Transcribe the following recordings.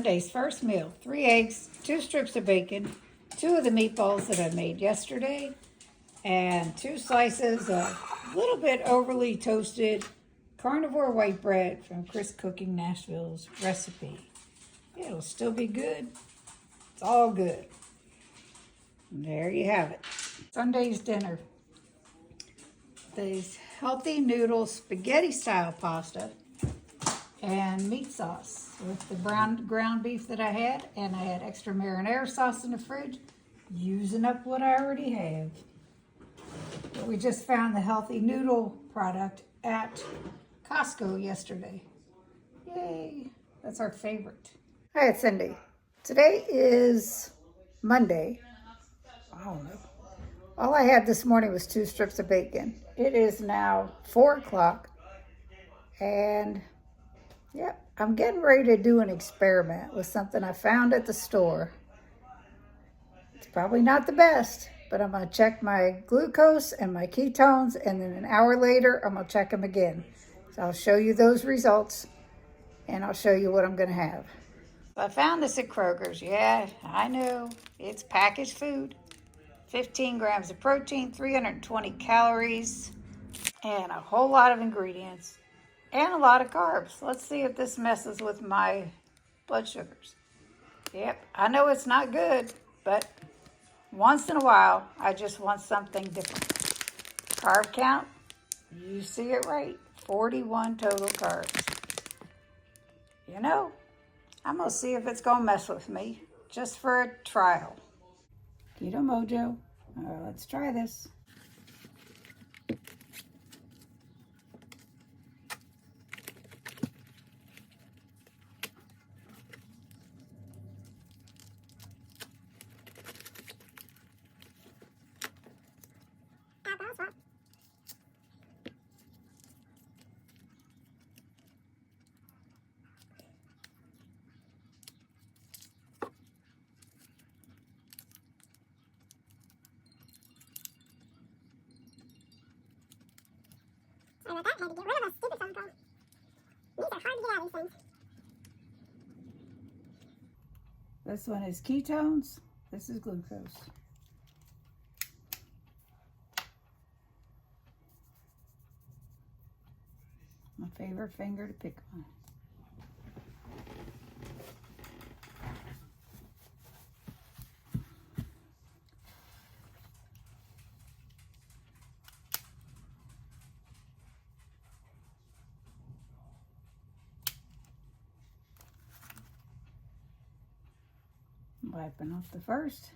Sunday's first meal. 3 eggs, 2 strips of bacon, 2 of the meatballs that I made yesterday, and 2 slices of a little bit overly toasted carnivore white bread from Chris Cooking Nashville's recipe. It'll still be good. It's all good. And there you have it. Sunday's dinner. These healthy noodle spaghetti style pasta and meat sauce with the ground beef that I had, and I had extra marinara sauce in the fridge, using up what I already have. But we just found the healthy noodle product at Costco yesterday. Yay, that's our favorite. Hi, it's Cindy. Today is Monday. I don't know. All I had this morning was 2 strips of bacon. It is now 4 o'clock, and yep, I'm getting ready to do an experiment with something I found at the store. It's probably not the best, but I'm going to check my glucose and my ketones, and then an hour later, I'm going to check them again. So I'll show you those results, and I'll show you what I'm going to have. I found this at Kroger's. Yeah, I know. It's packaged food. 15 grams of protein, 320 calories, and a whole lot of ingredients, and a lot of carbs. Let's see if this messes with my blood sugars. Yep, I know it's not good, but once in a while, I just want something different. Carb count, you see it right, 41 total carbs. You know, I'm going to see if it's going to mess with me, just for a trial. Keto Mojo. Let's try this. And with that, I had to get rid of those stupid chemicals. These are hard to get out of these things. This one is ketones. This is glucose. My favorite finger to pick on. Wiping off the first.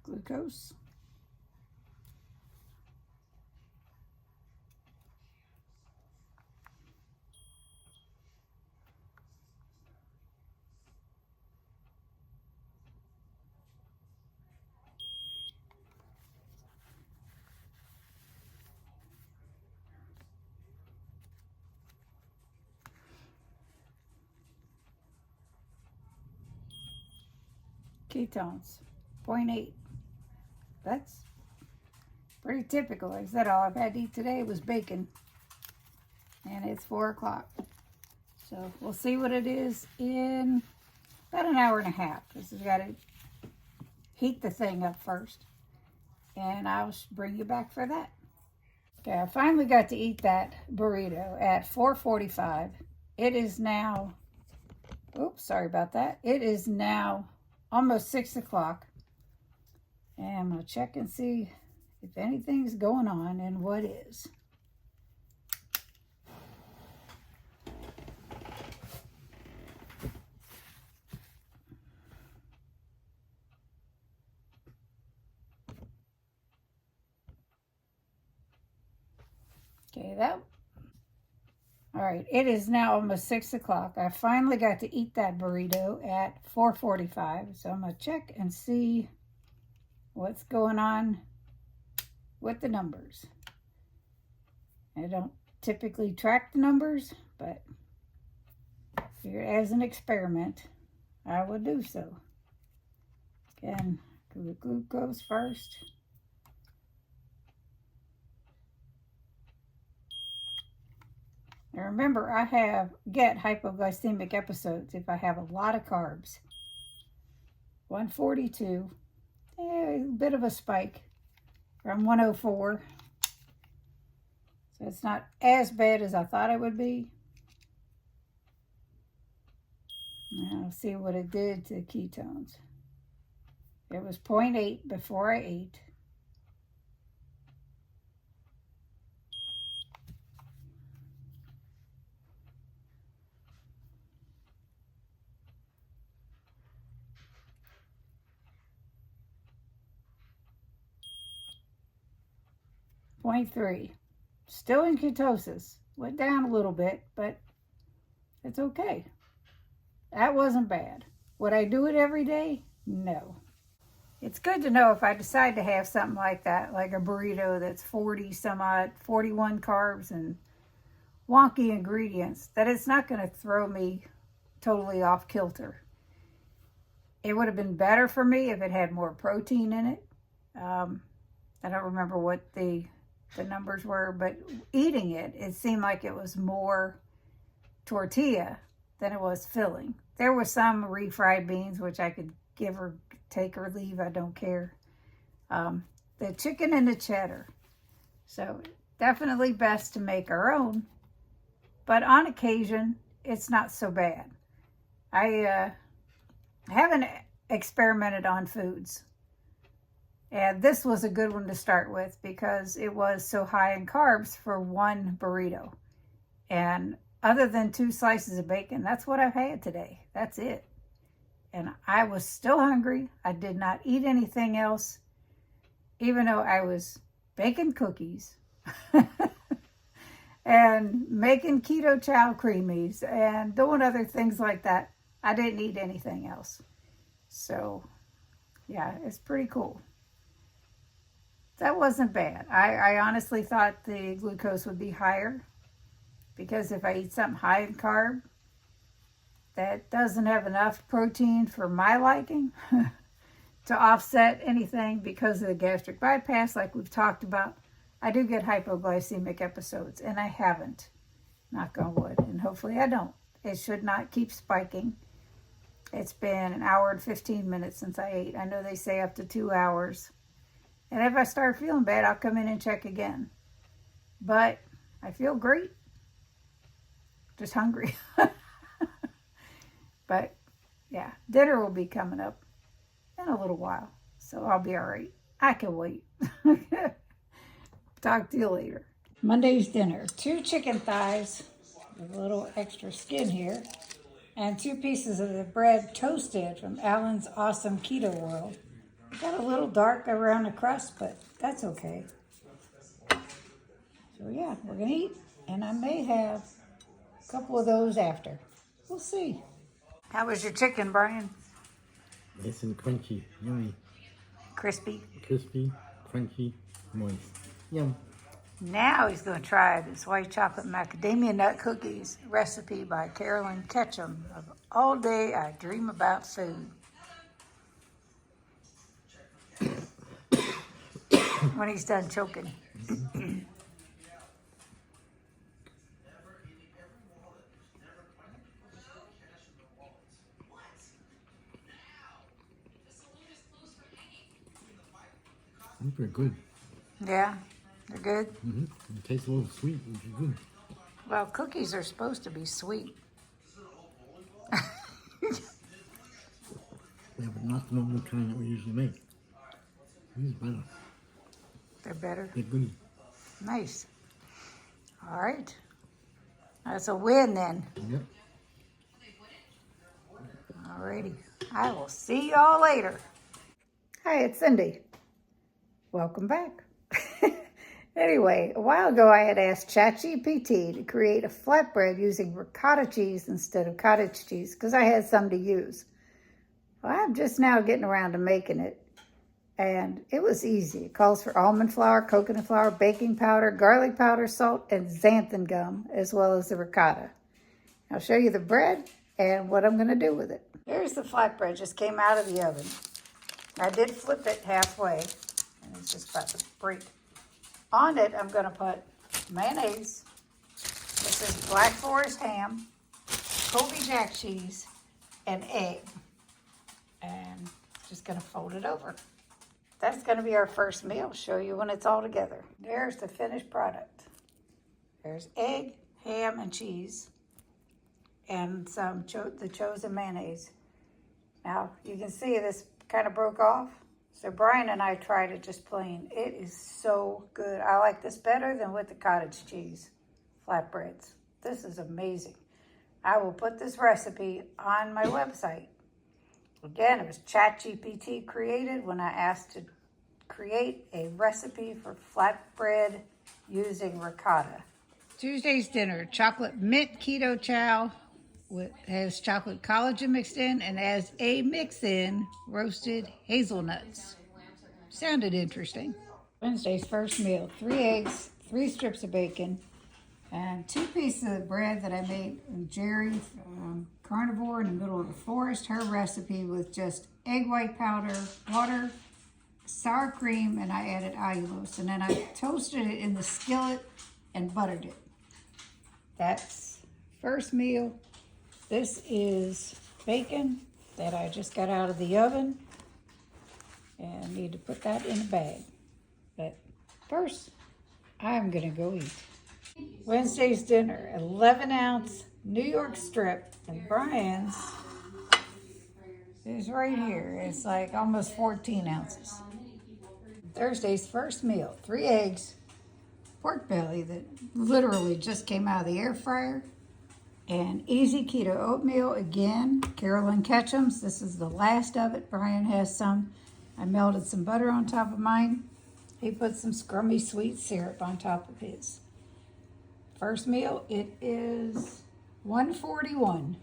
Glucose. Ketones, 0.8. That's pretty typical. Like I said, all I've had to eat today was bacon, and it's 4 o'clock. So we'll see what it is in about an hour and a half, because we've got to heat the thing up first, and I'll bring you back for that. Okay, I finally got to eat that burrito at 4:45. It is now, oops, sorry about that. It is now almost 6 o'clock. And I'm going to check and see if anything's going on and what is. Okay, all right, it is now almost 6 o'clock. I finally got to eat that burrito at 4:45. So I'm going to check and see what's going on with the numbers. I don't typically track the numbers, but as an experiment, I will do so. Again, do the glucose first. Now remember, I get hypoglycemic episodes if I have a lot of carbs. 142, a bit of a spike from 104. So it's not as bad as I thought it would be. Now see what it did to ketones. It was 0.8 before I ate. .3. Still in ketosis. Went down a little bit, but it's okay. That wasn't bad. Would I do it every day? No. It's good to know if I decide to have something like that, like a burrito that's 40 some odd, 41 carbs and wonky ingredients, that it's not going to throw me totally off kilter. It would have been better for me if it had more protein in it. I don't remember what the numbers were, but eating it, it seemed like it was more tortilla than it was filling. There was some refried beans, which I could give or take or leave. I don't care. The chicken and the cheddar. So definitely best to make our own. But on occasion, it's not so bad. I haven't experimented on foods. And this was a good one to start with because it was so high in carbs for one burrito. And other than 2 slices of bacon, that's what I've had today. That's it. And I was still hungry. I did not eat anything else, even though I was baking cookies and making keto chow creamies and doing other things like that. I didn't eat anything else. So, yeah, it's pretty cool. That wasn't bad. I honestly thought the glucose would be higher because if I eat something high in carb that doesn't have enough protein for my liking to offset anything because of the gastric bypass, like we've talked about, I do get hypoglycemic episodes, and I haven't, knock on wood, and hopefully I don't. It should not keep spiking. It's been an hour and 15 minutes since I ate. I know they say up to 2 hours. And if I start feeling bad, I'll come in and check again. But I feel great. Just hungry. But yeah, dinner will be coming up in a little while. So I'll be all right. I can wait. Talk to you later. Monday's dinner. 2 chicken thighs with a little extra skin here. And 2 pieces of the bread toasted from Alan's Awesome Keto World. It got a little dark around the crust, but that's okay. So yeah, we're gonna eat, and I may have a couple of those after. We'll see. How was your chicken, Brian? Nice and crunchy, yummy. Crispy. Crispy, crunchy, moist. Yum. Now he's gonna try this white chocolate macadamia nut cookies recipe by Carolyn Ketchum of All Day I Dream About Food. When he's done choking. They're good. Yeah, they're good. Mm-hmm. It tastes a little sweet, which is good. Well, cookies are supposed to be sweet. Yeah, but not the normal kind that we usually make. These are better. They're better. They're good. Nice. All right. That's a win then. Yep. All righty. I will see y'all later. Hi, it's Cindy. Welcome back. Anyway, a while ago I had asked ChatGPT to create a flatbread using ricotta cheese instead of cottage cheese because I had some to use. Well, I'm just now getting around to making it. And it was easy. It calls for almond flour, coconut flour, baking powder, garlic powder, salt, and xanthan gum, as well as the ricotta. I'll show you the bread and what I'm going to do with it. Here's the flatbread, just came out of the oven. I did flip it halfway, and it's just about to break. On it, I'm going to put mayonnaise. This is Black Forest ham, Colby Jack cheese, and egg. And just going to fold it over. That's going to be our first meal. Show you when it's all together. There's the finished product. There's egg, ham, and cheese, and some the chosen mayonnaise. Now, you can see this kind of broke off. So Brian and I tried it just plain. It is so good. I like this better than with the cottage cheese flatbreads. This is amazing. I will put this recipe on my website. Again, it was ChatGPT created when I asked to create a recipe for flatbread using ricotta. Tuesday's dinner, chocolate mint keto chow has chocolate collagen mixed in, and as a mix-in, roasted hazelnuts. Sounded interesting. Wednesday's first meal, 3 eggs, 3 strips of bacon, and 2 pieces of bread that I made with Jerry, carnivore in the middle of the forest. Her recipe with just egg white powder, water, sour cream, and I added allulose. And then I toasted it in the skillet and buttered it. That's first meal. This is bacon that I just got out of the oven. And I need to put that in a bag. But first, I'm gonna go eat. Wednesday's dinner, 11-ounce New York strip, and Brian's is right here. It's like almost 14 ounces. Thursday's first meal, 3 eggs, pork belly that literally just came out of the air fryer, and easy keto oatmeal, again, Carolyn Ketchum's. This is the last of it. Brian has some. I melted some butter on top of mine. He put some scrummy sweet syrup on top of his. First meal, it is 1:41.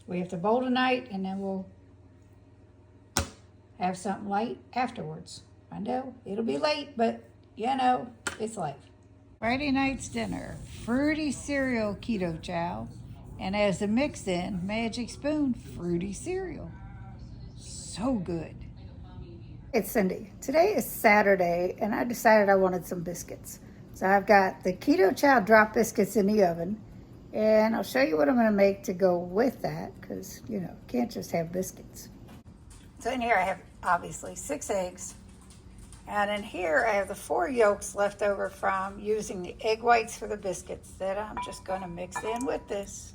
We have to bowl tonight, and then we'll have something light afterwards. I know, it'll be late, but you know, it's life. Friday night's dinner, fruity cereal keto chow, and as a mix-in, magic spoon fruity cereal. So good. It's Cindy. Today is Saturday, and I decided I wanted some biscuits. So I've got the keto chow drop biscuits in the oven, and I'll show you what I'm going to make to go with that, because, you know, can't just have biscuits. So in here I have, obviously, 6 eggs. And in here I have the 4 yolks left over from using the egg whites for the biscuits that I'm just going to mix in with this.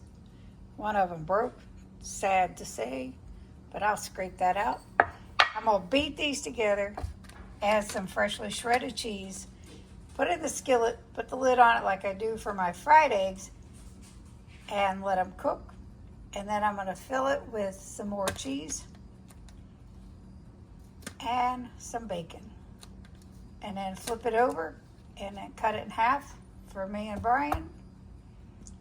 One of them broke, sad to say, but I'll scrape that out. I'm going to beat these together, add some freshly shredded cheese, put it in the skillet, put the lid on it like I do for my fried eggs, and let them cook. And then I'm going to fill it with some more cheese and some bacon. And then flip it over and then cut it in half for me and Brian. And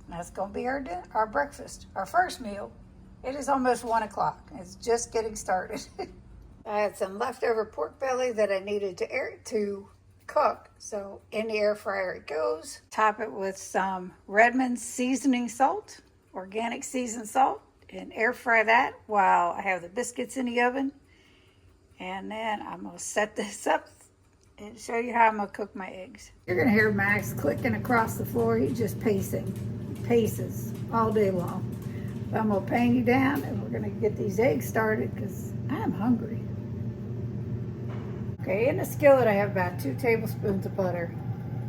that's going to be our breakfast, our first meal. It is almost 1 o'clock. It's just getting started. I had some leftover pork belly that I needed to cook. So in the air fryer it goes. Top it with some Redmond's seasoning salt, organic seasoned salt, and air fry that while I have the biscuits in the oven. And then I'm going to set this up and show you how I'm going to cook my eggs. You're going to hear Max clicking across the floor. He's just paces all day long. But I'm going to pan you down, and we're going to get these eggs started because I'm hungry. Okay, in the skillet I have about 2 tablespoons of butter.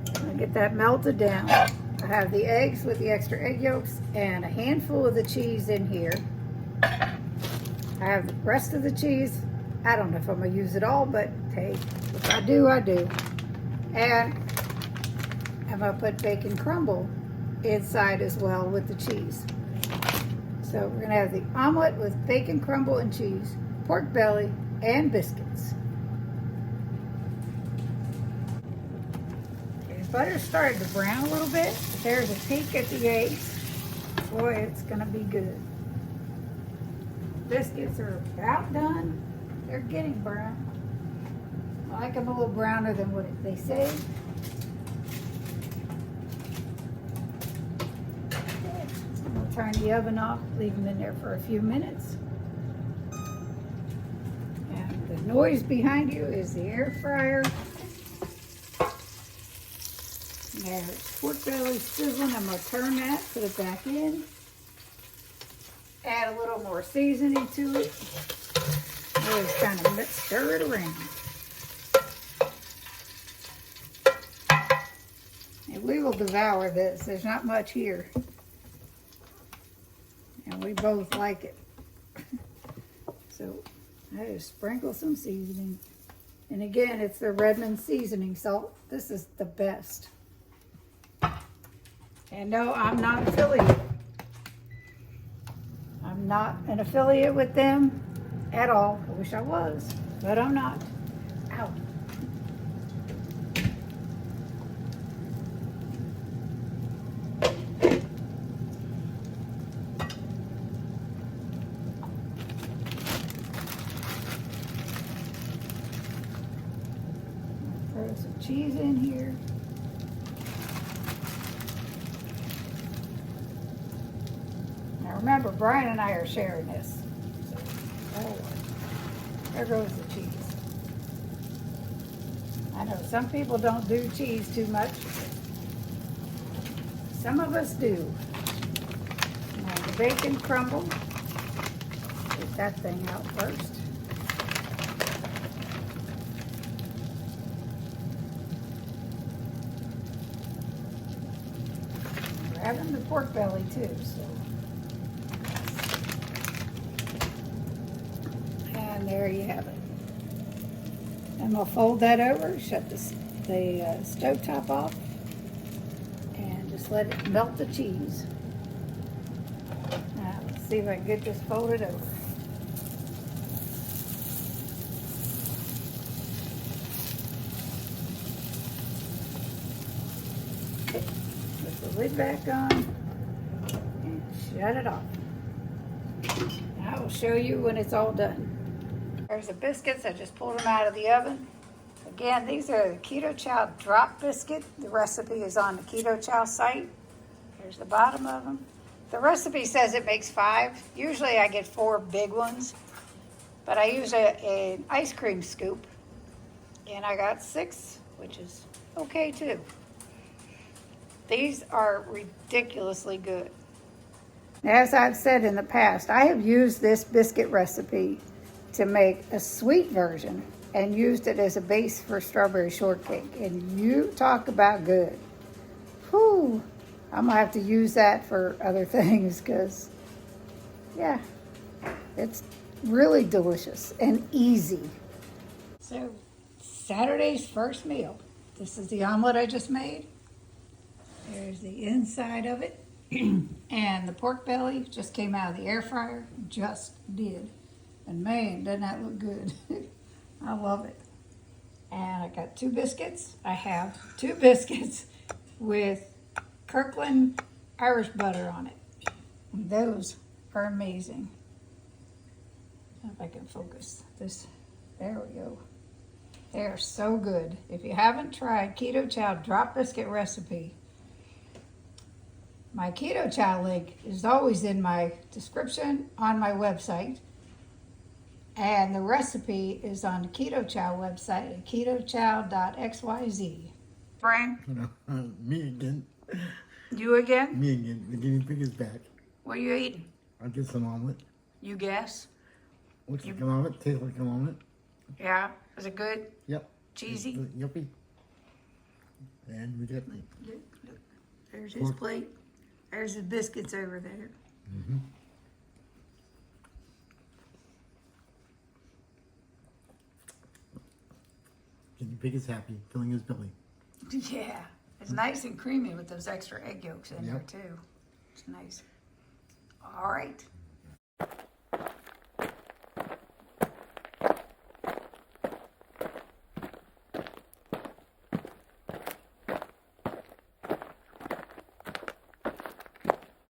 I'm going to get that melted down. I have the eggs with the extra egg yolks and a handful of the cheese in here. I have the rest of the cheese. I don't know if I'm going to use it all, but hey, if I do, I do. And I'm going to put bacon crumble inside as well with the cheese. So we're going to have the omelet with bacon crumble and cheese, pork belly, and biscuits. Okay, the butter started to brown a little bit. But there's a peek at the eggs. Boy, it's going to be good. Biscuits are about done. They're getting brown. I like them a little browner than what they say. So we'll turn the oven off, leave them in there for a few minutes. And the noise behind you is the air fryer. There's pork belly sizzling. I'm going to turn that, put it back in. Add a little more seasoning to it. Just kind of stir it around. And we will devour this. There's not much here. And we both like it. So I just sprinkle some seasoning. And again, it's the Redmond seasoning salt. This is the best. And no, I'm not affiliated. I'm not an affiliate with them at all. I wish I was, but I'm not. Ow. Throw some cheese in here. Now remember, Brian and I are sharing this. So, there goes the cheese. I know some people don't do cheese too much. Some of us do. Now the bacon crumble. Get that thing out first. We're having the pork belly too, so. And there you have it. And we'll fold that over, shut the stove top off, and just let it melt the cheese. Now, let's see if I can get this folded over. Okay, put the lid back on, and shut it off. I will show you when it's all done. There's the biscuits. I just pulled them out of the oven. Again, these are the Keto Chow drop biscuit. The recipe is on the Keto Chow site. There's the bottom of them. The recipe says it makes 5. Usually I get 4 big ones, but I use an ice cream scoop, and I got 6, which is okay too. These are ridiculously good. As I've said in the past, I have used this biscuit recipe to make a sweet version and used it as a base for strawberry shortcake. And you talk about good. Whew, I'm gonna have to use that for other things because, yeah, it's really delicious and easy. So, Saturday's first meal. This is the omelet I just made. There's the inside of it. And the pork belly just came out of the air fryer. Just did. And man, doesn't that look good? I love it. And I got 2 biscuits. I have 2 biscuits with Kirkland Irish butter on it. And those are amazing. If I can focus this. There we go. They are so good. If you haven't tried Keto Chow drop biscuit recipe, my Keto Chow link is always in my description on my website. And the recipe is on the Keto Chow website at ketochow.xyz. Brian? Me again. You again? Me again. The guinea pig is back. What are you eating? I'll get some omelet. You guess? Looks like an omelet. Tastes like an omelet. Yeah? Is it good? Yep. Cheesy? Yuppie. And we got There's his plate. There's his biscuits over there. Mm-hmm. Guinea pig is happy, filling his belly. Yeah. It's nice and creamy with those extra egg yolks in there Yep. too. It's nice. All right.